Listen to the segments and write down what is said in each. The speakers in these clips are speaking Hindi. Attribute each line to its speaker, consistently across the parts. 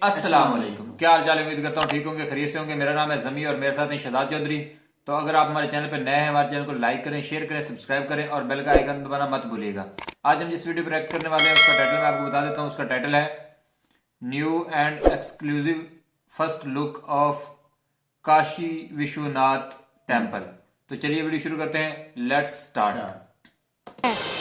Speaker 1: अस्सलाम वालेकुम। क्या हाल चाल है? उम्मीद करता हूँ ठीक होंगे, खैरियत से होंगे। मेरा नाम है जमी और मेरे साथ हैं शहजाद चौधरी। तो अगर आप हमारे चैनल पर नए हैं, हमारे चैनल को लाइक करें, शेयर करें, सब्सक्राइब करें और बेल का आइकन दबाना मत भूलिएगा। आज हम जिस वीडियो पर रिएक्ट करने वाले हैं उसका टाइटल मैं आपको बता देता हूँ। उसका टाइटल है new and exclusive first look of Kashi Vishwanath temple. तो चलिए वीडियो शुरू करते हैं। Let's start.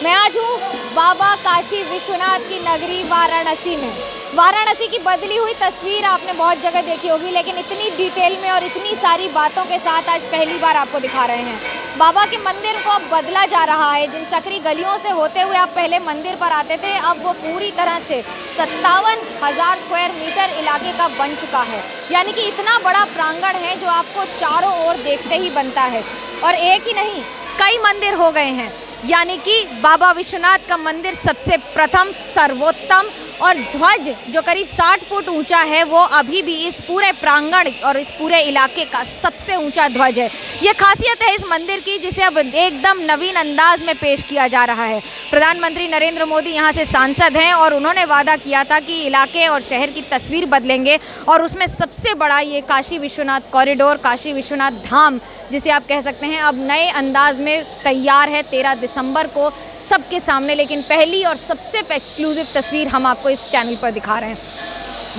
Speaker 2: मैं आज हूँ बाबा काशी विश्वनाथ की नगरी वाराणसी में। वाराणसी की बदली हुई तस्वीर आपने बहुत जगह देखी होगी, लेकिन इतनी डिटेल में और इतनी सारी बातों के साथ आज पहली बार आपको दिखा रहे हैं। बाबा के मंदिर को अब बदला जा रहा है। जिन सकरी गलियों से होते हुए आप पहले मंदिर पर आते थे, अब वो पूरी तरह से 57,000 स्क्वायर मीटर इलाके का बन चुका है। यानी कि इतना बड़ा प्रांगण है जो आपको चारों ओर देखते ही बनता है। और एक ही नहीं, कई मंदिर हो गए हैं। यानी कि बाबा विश्वनाथ का मंदिर सबसे प्रथम, सर्वोत्तम, और ध्वज जो करीब 60 फुट ऊंचा है वो अभी भी इस पूरे प्रांगण और इस पूरे इलाके का सबसे ऊंचा ध्वज है। ये खासियत है इस मंदिर की, जिसे अब एकदम नवीन अंदाज में पेश किया जा रहा है। प्रधानमंत्री नरेंद्र मोदी यहाँ से सांसद हैं और उन्होंने वादा किया था कि इलाके और शहर की तस्वीर बदलेंगे, और उसमें सबसे बड़ा ये काशी विश्वनाथ कॉरिडोर, काशी विश्वनाथ धाम जिसे आप कह सकते हैं, अब नए अंदाज में तैयार है 13 दिसंबर को सबके सामने। लेकिन पहली और सबसे एक्सक्लूसिव तस्वीर हम आपको इस चैनल पर दिखा रहे हैं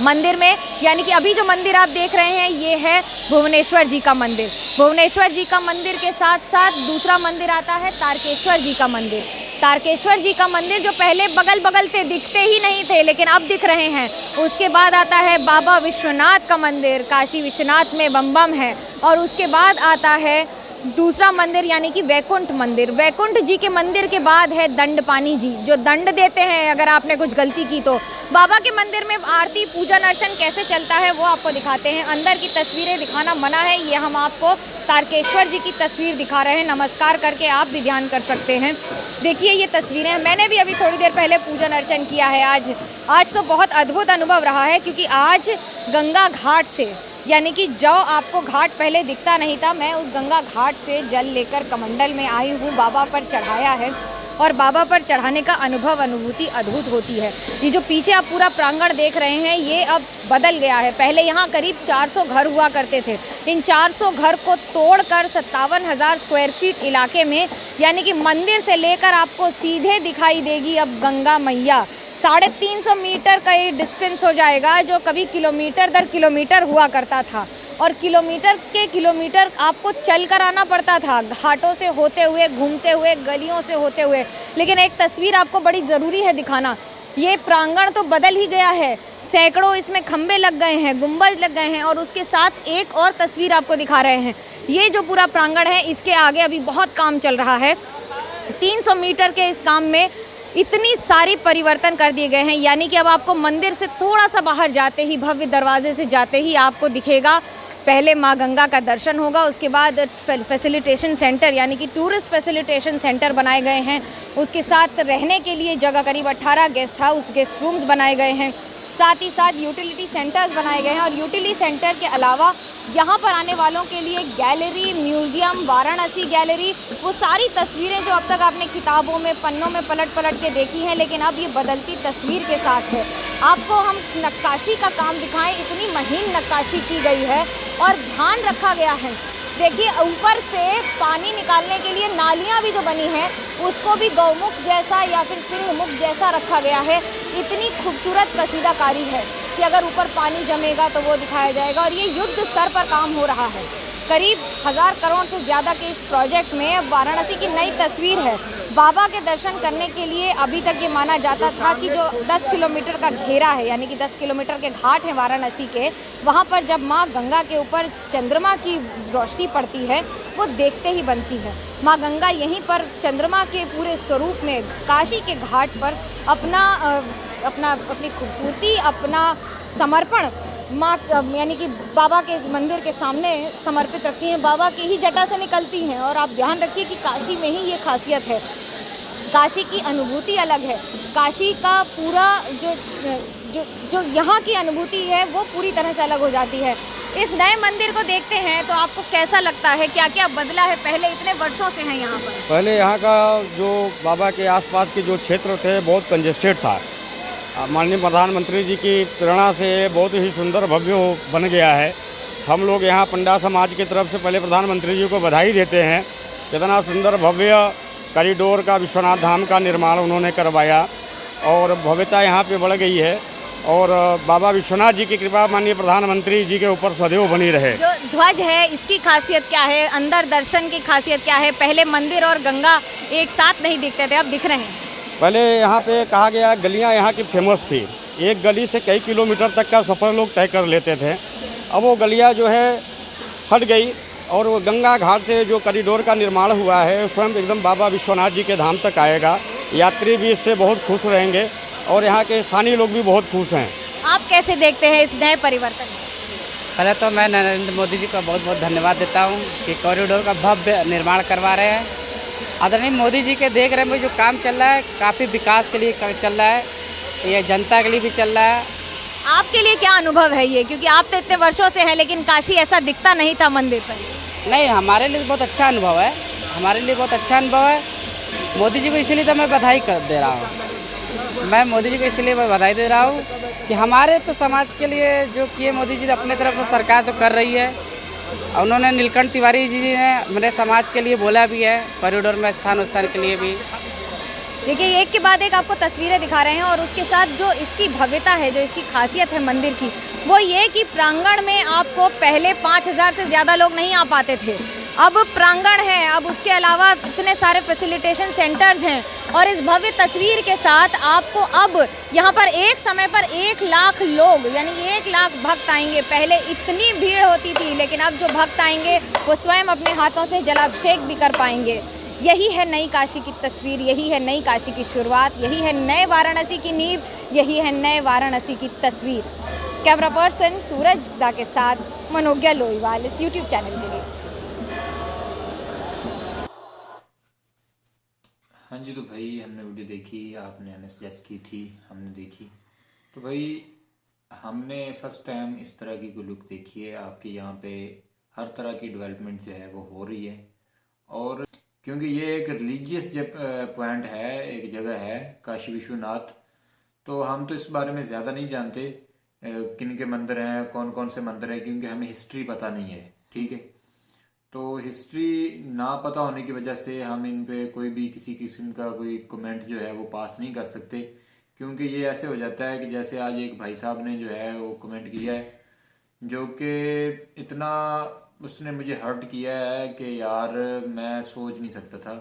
Speaker 2: मंदिर में। यानी कि अभी जो मंदिर आप देख रहे हैं ये है भुवनेश्वर जी का मंदिर। भुवनेश्वर जी का मंदिर के साथ साथ दूसरा मंदिर आता है तारकेश्वर जी का मंदिर। तारकेश्वर जी का मंदिर जो पहले बगल बगल से दिखते ही नहीं थे लेकिन अब दिख रहे हैं। उसके बाद आता है बाबा विश्वनाथ का मंदिर, काशी विश्वनाथ में बम बम है। और उसके बाद आता है दूसरा मंदिर यानी कि वैकुंठ मंदिर। वैकुंठ जी के मंदिर के बाद है दंडपानी जी, जो दंड देते हैं अगर आपने कुछ गलती की तो। बाबा के मंदिर में आरती, पूजन अर्चन कैसे चलता है वो आपको दिखाते हैं। अंदर की तस्वीरें दिखाना मना है, ये हम आपको तारकेश्वर जी की तस्वीर दिखा रहे हैं। नमस्कार करके आप भी ध्यान कर सकते हैं। देखिए ये तस्वीरें, मैंने भी अभी थोड़ी देर पहले पूजन अर्चन किया है। आज तो बहुत अद्भुत अनुभव रहा है, क्योंकि आज गंगा घाट से, यानी कि जो आपको घाट पहले दिखता नहीं था, मैं उस गंगा घाट से जल लेकर कमंडल में आई हूँ, बाबा पर चढ़ाया है। और बाबा पर चढ़ाने का अनुभूति अद्भुत होती है। ये जो पीछे आप पूरा प्रांगण देख रहे हैं ये अब बदल गया है। पहले यहाँ करीब 400 घर हुआ करते थे। इन 400 घर को तोड़कर 57,000 स्क्वायर फीट इलाके में, यानी कि मंदिर से लेकर आपको सीधे दिखाई देगी अब गंगा मैया। 350 मीटर का ये डिस्टेंस हो जाएगा, जो कभी किलोमीटर दर किलोमीटर हुआ करता था। और किलोमीटर के किलोमीटर आपको चल कर आना पड़ता था, घाटों से होते हुए, घूमते हुए, गलियों से होते हुए। लेकिन एक तस्वीर आपको बड़ी ज़रूरी है दिखाना। ये प्रांगण तो बदल ही गया है, सैकड़ों इसमें खंबे लग गए हैं, गुंबज लग गए हैं। और उसके साथ एक और तस्वीर आपको दिखा रहे हैं। ये जो पूरा प्रांगण है इसके आगे अभी बहुत काम चल रहा है। 300 मीटर के इस काम में इतनी सारी परिवर्तन कर दिए गए हैं। यानी कि अब आपको मंदिर से थोड़ा सा बाहर जाते ही, भव्य दरवाजे से जाते ही आपको दिखेगा, पहले माँ गंगा का दर्शन होगा। उसके बाद फैसिलिटेशन सेंटर यानी कि टूरिस्ट फैसिलिटेशन सेंटर बनाए गए हैं। उसके साथ रहने के लिए जगह करीब 18 गेस्ट हाउस, गेस्ट रूम्स बनाए गए हैं। साथ ही साथ यूटिलिटी सेंटर्स बनाए गए हैं। और यूटिलिटी सेंटर के अलावा यहाँ पर आने वालों के लिए गैलरी, म्यूज़ियम, वाराणसी गैलरी, वो सारी तस्वीरें जो अब तक आपने किताबों में, पन्नों में पलट पलट के देखी हैं, लेकिन अब ये बदलती तस्वीर के साथ है। आपको हम नक्काशी का काम दिखाएं, इतनी महीन नक्काशी की गई है और ध्यान रखा गया है। देखिए ऊपर से पानी निकालने के लिए नालियाँ भी जो बनी हैं उसको भी गौमुख जैसा या फिर सिंहमुख जैसा रखा गया है। इतनी खूबसूरत कशीदाकारी है कि अगर ऊपर पानी जमेगा तो वो दिखाया जाएगा। और ये युद्ध स्तर पर काम हो रहा है। करीब 1000 करोड़ से ज़्यादा के इस प्रोजेक्ट में अब वाराणसी की नई तस्वीर है। बाबा के दर्शन करने के लिए अभी तक ये माना जाता था कि जो 10 किलोमीटर का घेरा है, यानी कि 10 किलोमीटर के घाट हैं वाराणसी के, वहाँ पर जब माँ गंगा के ऊपर चंद्रमा की रोशनी पड़ती है वो देखते ही बनती है। माँ गंगा यहीं पर चंद्रमा के पूरे स्वरूप में काशी के घाट पर अपनी खूबसूरती, अपना समर्पण माँ यानी कि बाबा के मंदिर के सामने समर्पित रखती हैं। बाबा की ही जटा से निकलती हैं। और आप ध्यान रखिए कि काशी में ही ये खासियत है, काशी की अनुभूति अलग है। काशी का पूरा जो यहाँ की अनुभूति है वो पूरी तरह से अलग हो जाती है। इस नए मंदिर को देखते हैं तो आपको कैसा लगता है, क्या क्या बदला है? पहले इतने वर्षों से हैं यहाँ पर।
Speaker 3: पहले यहाँ का जो बाबा के आसपास के जो क्षेत्र थे बहुत कंजेस्टेड था। माननीय प्रधानमंत्री जी की प्रेरणा से बहुत ही सुंदर भव्य बन गया है। हम लोग यहाँ पंडा समाज की तरफ से पहले प्रधानमंत्री जी को बधाई देते हैं। कितना सुंदर भव्य कॉरिडोर का विश्वनाथ धाम का निर्माण उन्होंने करवाया और भव्यता यहाँ पे बढ़ गई है। और बाबा विश्वनाथ जी की कृपा माननीय प्रधानमंत्री जी के ऊपर सदैव बनी रहे।
Speaker 2: जो ध्वज है इसकी खासियत क्या है, अंदर दर्शन की खासियत क्या है? पहले मंदिर और गंगा एक साथ नहीं दिखते थे, अब दिख रहे हैं।
Speaker 3: पहले यहाँ पे कहा गया गलियाँ यहाँ की फेमस थी। एक गली से कई किलोमीटर तक का सफ़र लोग तय कर लेते थे। अब वो गलियाँ जो है हट गई और वो गंगा घाट से जो कॉरिडोर का निर्माण हुआ है स्वयं एकदम बाबा विश्वनाथ जी के धाम तक आएगा। यात्री भी इससे बहुत खुश रहेंगे और यहाँ के स्थानीय लोग भी बहुत खुश हैं।
Speaker 2: आप कैसे देखते हैं इस नए परिवर्तन?
Speaker 4: पहले तो मैं नरेंद्र मोदी जी का बहुत बहुत धन्यवाद देता हूँ कि कॉरिडोर का भव्य निर्माण करवा रहे हैं। आदरणीय मोदी जी के देख रहे हैं जो काम चल रहा है काफ़ी विकास के लिए चल रहा है, ये जनता के लिए भी चल रहा है।
Speaker 2: आपके लिए क्या अनुभव है ये, क्योंकि आप तो इतने वर्षों से हैं लेकिन काशी ऐसा दिखता नहीं था मंदिर पर?
Speaker 4: नहीं, हमारे लिए बहुत अच्छा अनुभव है, हमारे लिए बहुत अच्छा अनुभव है। मोदी जी को इसीलिए तो मैं बधाई दे रहा हूँ। मैं मोदी जी को इसलिए मैं बधाई दे रहा हूँ कि हमारे तो समाज के लिए जो किए मोदी जी अपने तरफ से सरकार तो कर रही है। उन्होंने नीलकंठ तिवारी जी ने मेरे समाज के लिए बोला भी है, कॉरिडोर में स्थान के लिए भी।
Speaker 2: देखिए, एक के बाद एक आपको तस्वीरें दिखा रहे हैं और उसके साथ जो इसकी भव्यता है, जो इसकी खासियत है मंदिर की, वो ये कि प्रांगण में आपको पहले 5000 से ज़्यादा लोग नहीं आ पाते थे। अब प्रांगण है, अब उसके अलावा इतने सारे फैसिलिटेशन सेंटर्स हैं और इस भव्य तस्वीर के साथ आपको अब यहाँ पर एक समय पर 1 लाख लोग यानी 1 लाख भक्त आएंगे। पहले इतनी भीड़ होती थी लेकिन अब जो भक्त आएंगे वो स्वयं अपने हाथों से जलाभिषेक भी कर पाएंगे। यही है नई काशी की तस्वीर, यही है नई काशी की शुरुआत, यही है नए वाराणसी की नींव, यही है नए वाराणसी की तस्वीर। कैमरा पर्सन सूरज दा के साथ मनोज्ञा लोईवाल इस यूट्यूब चैनल के लिए।
Speaker 1: हाँ जी, तो भाई हमने वीडियो देखी, आपने हमें सजेस्ट की थी, हमने देखी। तो भाई हमने फर्स्ट टाइम इस तरह की कोई लुक देखी है। आपके यहाँ पे हर तरह की डेवलपमेंट जो है वो हो रही है और क्योंकि ये एक रिलीजियस पॉइंट है, एक जगह है काशी विश्वनाथ, तो हम तो इस बारे में ज़्यादा नहीं जानते किन के मंदिर हैं, कौन कौन से मंदिर हैं, क्योंकि हमें हिस्ट्री पता नहीं है। ठीक है, तो हिस्ट्री ना पता होने की वजह से हम इन पे कोई भी किसी किस्म का कोई कमेंट जो है वो पास नहीं कर सकते, क्योंकि ये ऐसे हो जाता है कि जैसे आज एक भाई साहब ने जो है वो कमेंट किया है जो कि इतना उसने मुझे हर्ट किया है कि यार मैं सोच नहीं सकता था।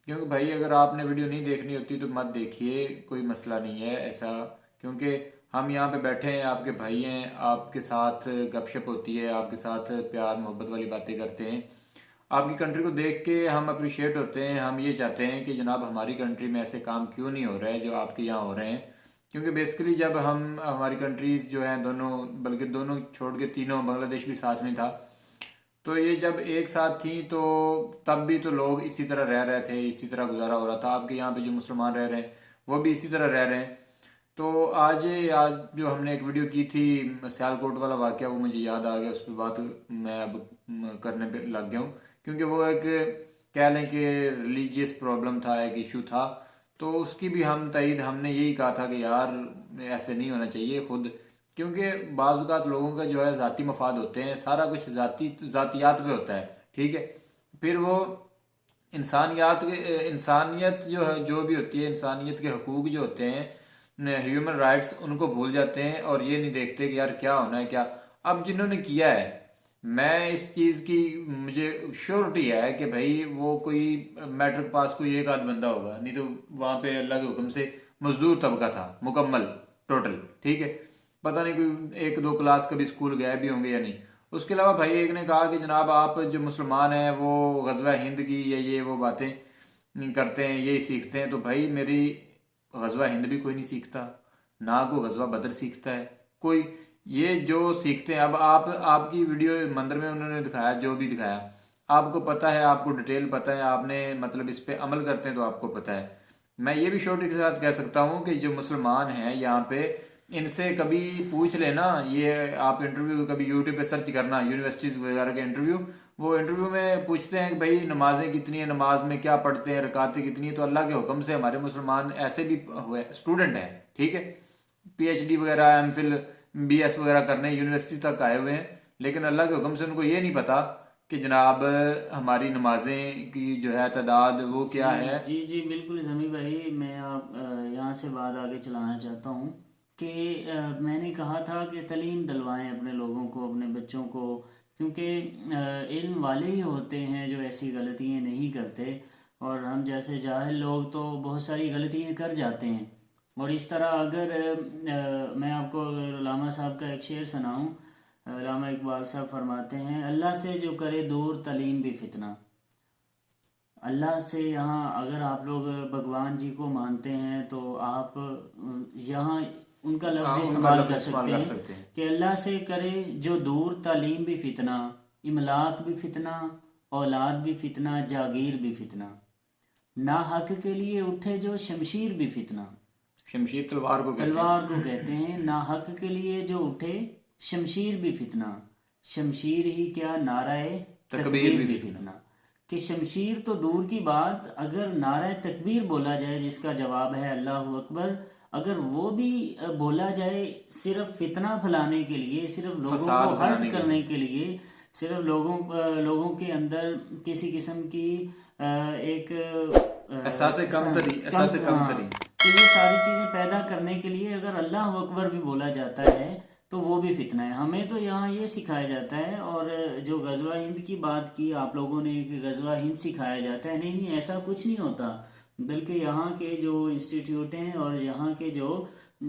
Speaker 1: क्योंकि भाई अगर आपने वीडियो नहीं देखनी होती तो मत देखिए, कोई मसला नहीं है ऐसा, क्योंकि हम यहाँ पे बैठे हैं, आपके भाई हैं, आपके साथ गपशप होती है, आपके साथ प्यार मोहब्बत वाली बातें करते हैं। आपकी कंट्री को देख के हम अप्रिशिएट होते हैं, हम ये चाहते हैं कि जनाब हमारी कंट्री में ऐसे काम क्यों नहीं हो रहे हैं जो आपके यहाँ हो रहे हैं। क्योंकि बेसिकली जब हम हमारी कंट्रीज़ जो हैं दोनों, बल्कि दोनों छोड़ के तीनों, बांग्लादेश भी साथ में था, तो ये जब एक साथ थी तो तब भी तो लोग इसी तरह रह रहे थे, इसी तरह गुजारा हो रहा था। आपके यहाँ पे जो मुसलमान रह रहे हैं वो भी इसी तरह रह रहे हैं। तो आज जो हमने एक वीडियो की थी सियालकोट वाला वाक़या, वो मुझे याद आ गया, उस पर बात मैं अब करने पे लग गया हूँ, क्योंकि वो एक कह लें कि रिलीजियस प्रॉब्लम था, एक इशू था, तो उसकी भी हमने यही कहा था कि यार ऐसे नहीं होना चाहिए खुद, क्योंकि बाज़ात लोगों का जो है ज़ाती मफाद होते हैं, सारा कुछ ज़ातियात पे होता है। ठीक है, फिर वो इंसानियत जो है, जो भी होती है, इंसानियत के हकूक़ जो होते हैं, ह्यूमन राइट्स, उनको भूल जाते हैं और ये नहीं देखते कि यार क्या होना है क्या। अब जिन्होंने किया है, मैं इस चीज़ की मुझे श्योरिटी है कि भाई वो कोई मैट्रिक पास कोई एक आध बंदा होगा, नहीं तो वहाँ पे अल्लाह के हुक्म से मजदूर तबका था मुकम्मल टोटल। ठीक है, पता नहीं कोई 1-2 क्लास कभी स्कूल गए भी होंगे या नहीं। उसके अलावा भाई एक ने कहा कि जनाब आप जो मुसलमान हैं वो गज़वा हिंद की या ये वो बातें करते हैं, यही सीखते हैं। तो भाई मेरी गज़वा हिंद भी कोई नहीं सीखता, ना कोई गज़वा बदर सीखता है कोई, ये जो सीखते हैं। अब आपकी वीडियो मंदिर में उन्होंने दिखाया, जो भी दिखाया आपको पता है, आपको डिटेल पता है, आपने मतलब इस पर अमल करते हैं तो आपको पता है। मैं ये भी श्योरिटी के साथ कह सकता हूँ कि जो मुसलमान हैं यहाँ पे, इनसे कभी पूछ लेना, ये आप इंटरव्यू कभी यूट्यूब पे सर्च करना, यूनिवर्सिटीज़ वगैरह के इंटरव्यू, वो इंटरव्यू में पूछते हैं कि भाई नमाजें कितनी है, नमाज में क्या पढ़ते हैं, रकातें कितनी है। तो अल्लाह के हुक्म से हमारे मुसलमान ऐसे भी हुए स्टूडेंट हैं, ठीक है, PhD वगैरह MPhil BS वगैरह करने यूनिवर्सिटी तक आए हुए हैं, लेकिन अल्लाह के हुक्म से उनको ये नहीं पता कि जनाब हमारी नमाजें की जो है तादाद वो क्या है।
Speaker 5: जी जी बिल्कुल जमी भाई, मैं आप यहाँ से बात आगे चलाना चाहता हूँ कि मैंने कहा था कि तालीम दिलवाएं अपने लोगों को, अपने बच्चों को, क्योंकि इल्म वाले ही होते हैं जो ऐसी गलतियाँ नहीं करते, और हम जैसे जाहिल लोग तो बहुत सारी गलतियाँ कर जाते हैं। और इस तरह अगर मैं आपको अगर उलामा साहब का एक शेर सुनाऊँ, उलामा इकबाल साहब फरमाते हैं, अल्लाह से जो करे दूर तालीम भी फितना। अल्लाह से यहाँ अगर आप लोग भगवान जी को मानते हैं तो आप यहाँ उनका लफ्ज़ इस्तेमाल कर सकते हैं कि अल्लाह से करे जो दूर तालीम भी फितना, इमलाक भी फितना, औलाद भी फितना, जागीर भी फितना, ना हक के लिए उठे जो शमशीर भी फितना।
Speaker 1: शमशीर तलवार को
Speaker 5: कहते हैं। ना हक के लिए जो उठे शमशीर भी फितना, शमशीर ही क्या नाराए तकबीर भी फितना। कि शमशीर तो दूर की बात, अगर नाराए तकबीर बोला जाए जिसका जवाब है अल्लाह अकबर, अगर वो भी बोला जाए सिर्फ फितना फैलाने के लिए, सिर्फ लोगों को हर्ट करने के लिए, सिर्फ लोगों के अंदर किसी किस्म की एक
Speaker 1: एहसास कमतरी
Speaker 5: तो ये सारी चीज़ें पैदा करने के लिए अगर अल्लाह अकबर भी बोला जाता है तो वो भी फितना है। हमें तो यहाँ ये सिखाया जाता है, और जो गज़वा हिंद की बात की आप लोगों ने कि गज़वा हिंद सिखाया जाता है, नहीं ऐसा कुछ नहीं होता, बल्कि यहाँ के जो इंस्टीट्यूट हैं और यहाँ के जो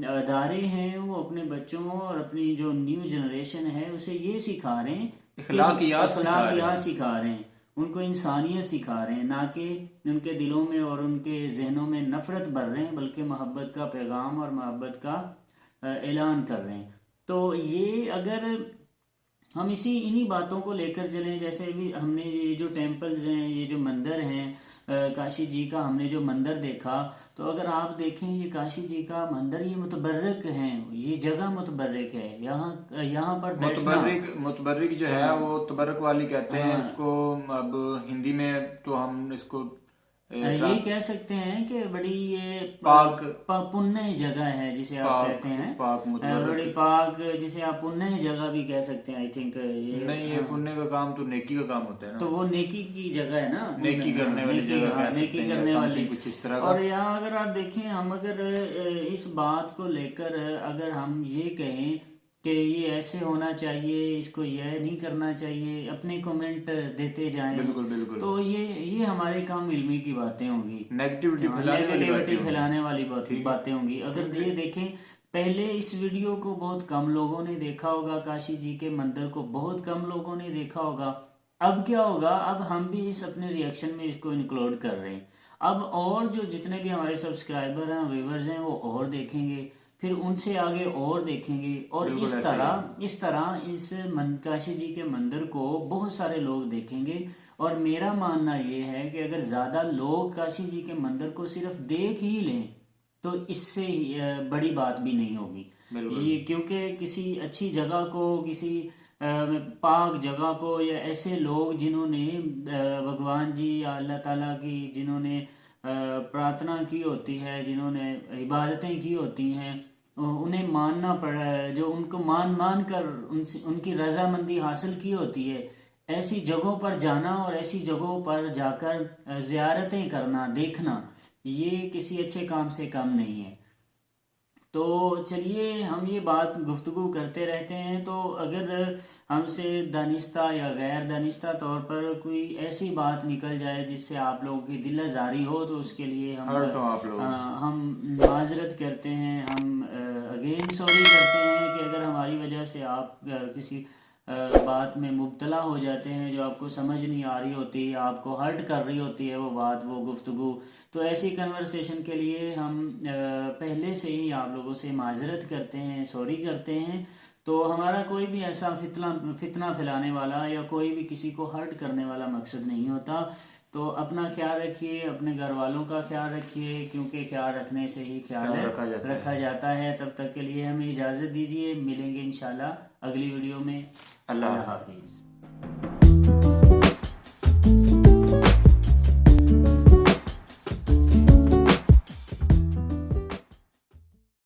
Speaker 5: अदारे हैं वो अपने बच्चों और अपनी जो न्यू जनरेशन है उसे ये सिखा रहे हैं, इखलाकियात सिखा रहे हैं, उनको इंसानियत सिखा रहे हैं, ना कि उनके दिलों में और उनके जहनों में नफ़रत भर रहे हैं, बल्कि मोहब्बत का पैगाम और मोहब्बत का ऐलान कर रहे हैं। तो ये अगर हम इन्हीं बातों को लेकर चलें, जैसे भी हमने ये जो टेम्पल्स हैं, ये जो मंदिर हैं, काशी जी का हमने जो मंदिर देखा, तो अगर आप देखें ये काशी जी का मंदिर ये मुतबर्रक है, ये जगह मुतबर्रक है, यहाँ पर
Speaker 1: मुतबर्रिक जो है वो तबर्रक वाली कहते हैं उसको। अब हिंदी में तो हम इसको
Speaker 5: ये कह सकते हैं कि बड़ी ये पुण्य जगह है जिसे आप कहते हैं, बड़ी पाक, जिसे आप पुण्य जगह भी कह सकते हैं। आई थिंक ये
Speaker 1: नहीं, ये पुण्य का काम तो नेकी का काम होता है ना,
Speaker 5: तो वो नेकी की जगह है ना,
Speaker 1: नेकी करने वाली जगह,
Speaker 5: नेकी करने वाली
Speaker 1: कुछ इस तरह का।
Speaker 5: और यहाँ अगर आप देखें, हम अगर इस बात को लेकर अगर हम ये कहें कि ये ऐसे होना चाहिए, इसको यह नहीं करना चाहिए, अपने कमेंट देते जाएं,
Speaker 1: बिल्कुल
Speaker 5: तो ये हमारे काम इल्मी की बातें होंगी,
Speaker 1: नेगेटिविटी
Speaker 5: फैलाने वाली बातें होंगी। अगर ये देखें, पहले इस वीडियो को बहुत कम लोगों ने देखा होगा, काशी जी के मंदिर को बहुत कम लोगों ने देखा होगा। अब क्या होगा, अब हम भी इस अपने रिएक्शन में इसको इंक्लूड कर रहे हैं। अब और जो जितने भी हमारे सब्सक्राइबर हैं, व्यूअर्स हैं, वो और देखेंगे, फिर उनसे आगे और देखेंगे, और इस तरह इस काशी जी के मंदिर को बहुत सारे लोग देखेंगे। और मेरा मानना ये है कि अगर ज़्यादा लोग काशी जी के मंदिर को सिर्फ देख ही लें तो इससे बड़ी बात भी नहीं होगी ये, क्योंकि किसी अच्छी जगह को, किसी पाक जगह को, या ऐसे लोग जिन्होंने भगवान जी या अल्लाह ताला की जिन्होंने प्रार्थना की होती है, जिन्होंने इबादतें की होती हैं, उन्हें मानना पड़ा है, जो उनको मान कर उनसे उनकी रजामंदी हासिल की होती है, ऐसी जगहों पर जाना और ऐसी जगहों पर जाकर ज़ियारतें करना, देखना, ये किसी अच्छे काम से कम नहीं है। तो चलिए, हम ये बात गुफ्तगू करते रहते हैं, तो अगर हमसे दानिस्ता या गैर दानिस्ता तौर पर कोई ऐसी बात निकल जाए जिससे आप लोगों की दिल आज़ारी हो, तो उसके लिए हम माजरत करते हैं, हम अगेन सॉरी करते हैं कि अगर हमारी वजह से आप किसी बात में मुब्तला हो जाते हैं जो आपको समझ नहीं आ रही होती, आपको हर्ट कर रही होती है वो बात, वो गुफ्तगू, तो ऐसी कन्वर्सेशन के लिए हम पहले से ही आप लोगों से माजरत करते हैं, सॉरी करते हैं। तो हमारा कोई भी ऐसा फितना फैलाने वाला या कोई भी किसी को हर्ट करने वाला मकसद नहीं होता। तो अपना ख्याल रखिए, अपने घर वालों का ख्याल रखिए, क्योंकि ख्याल रखने से ही ख्याल रखा जाता है। तब तक के लिए हमें इजाज़त दीजिए, मिलेंगे इंशाल्लाह अगली वीडियो में। अल्लाह हाफिज़।